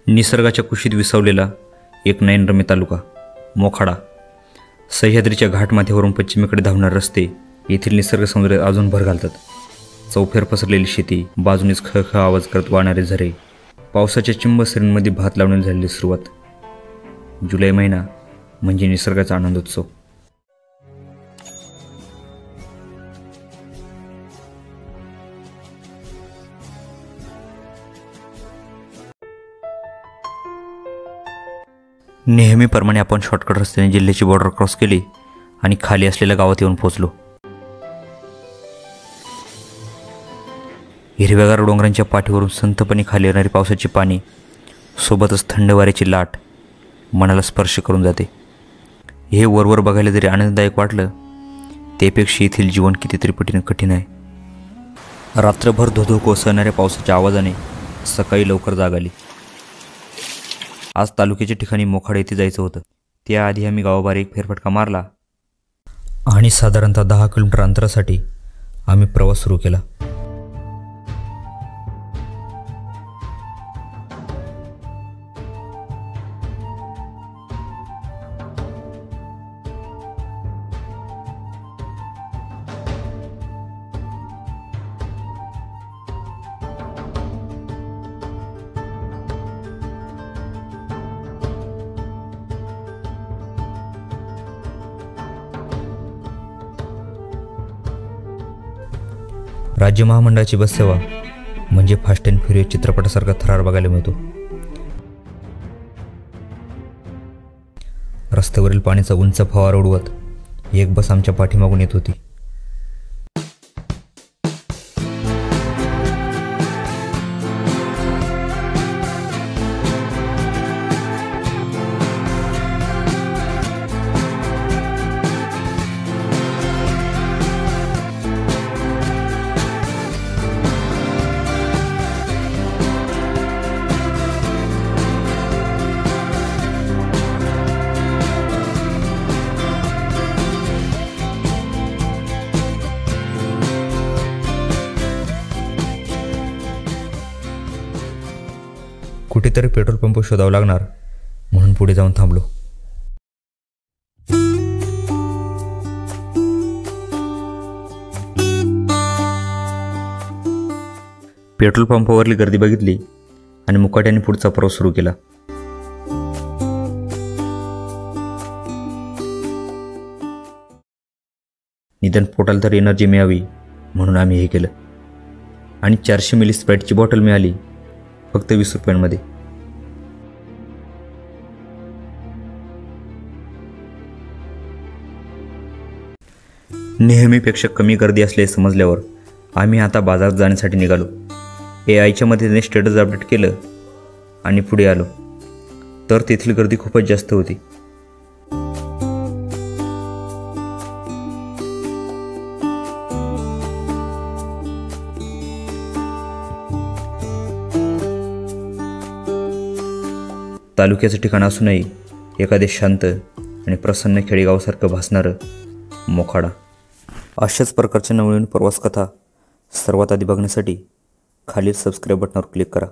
निसर्गाच्या कुशीत विसावलेला एक नयनरम्य तालुका मोखाडा। सह्याद्रीच्या घाटमाथ्यावरून पश्चिमेकडे धावणारे रस्ते येथील निसर्ग सौंदर्यात अजून भर घालतात। चौफेर पसरलेली शेती, बाजूनीच खळखळ आवाज करत वाहणारे झरे, पावसाच्या चिंब सरींमध्ये भात लावण्याला झालेली सुरुवात। जुलै महिना म्हणजे निसर्गाचा आनंदोत्सव। नेहमीप्रमाणे आपण शॉर्टकट रस्त्याने जिल्ह्याची बॉर्डर क्रॉस केली आणि खाली असलेल्या गावात येऊन पोहोचलो। हिरव्यागार डोंगरांच्या पाठीवरून संथपणे खाली येणारी पावसाची पाणी, सोबतच थंड वाऱ्याची लाट मनाला स्पर्श करून जाते। हे वरवर बघायला जरी आनंददायक वाटलं, त्यापेक्षा येथील जीवन कितीतरी पटीने कठीण आहे। रात्रभर धोधो कोसळणाऱ्या पावसाच्या आवाजाने सकाळी लवकर जाग आली। आज तालुक्याच्या ठिकाणी मोखाडा येथे जायचं होतं। त्याआधी आम्ही गावाबाहेर एक फेरफटका मारला आणि साधारणतः 10 किलोमीटर अंतरासाठी आम्ही प्रवास सुरू केला। राज्य महामंडळाची बस सेवा म्हणजे फास्ट अँड फ्युरियस चित्रपटासारखा थरार बघायला मिळतो। रस्त्यावरील पाण्याचा उंच फवारा उडवत एक बस आमच्या पाठीमागून येत होती। कुठेतरी पेट्रोल पंप शोधावा लागणार म्हणून पुढे जाऊन थांबलो। पेट्रोल पंपावरली गर्दी बघितली आणि मुकाट्याने पुढचा प्रवास सुरू केला। निदान पोटाला तर एनर्जी मिळावी म्हणून आम्ही हे केलं आणि 400 मिली स्प्राईटची बॉटल मिळाली फक्त 20 रुपयांमध्ये। नेहमीपेक्षा कमी गर्दी असल्याचे समजल्यावर आम्ही आता बाजारात जाण्यासाठी निघालो। AIच्या मदतीने स्टेटस अपडेट केलं आणि पुढे आलो तर तेथील गर्दी खूपच जास्त होती। तालुक्याचं ठिकाण असूनही एखादे शांत आणि प्रसन्न खेडेगावासारखं भासणारं मोखाडा। अशाच प्रकारच्या नवनवीन प्रवास कथा सर्वात आधी बघण्यासाठी खालील सबस्क्राईब बटनावर क्लिक करा।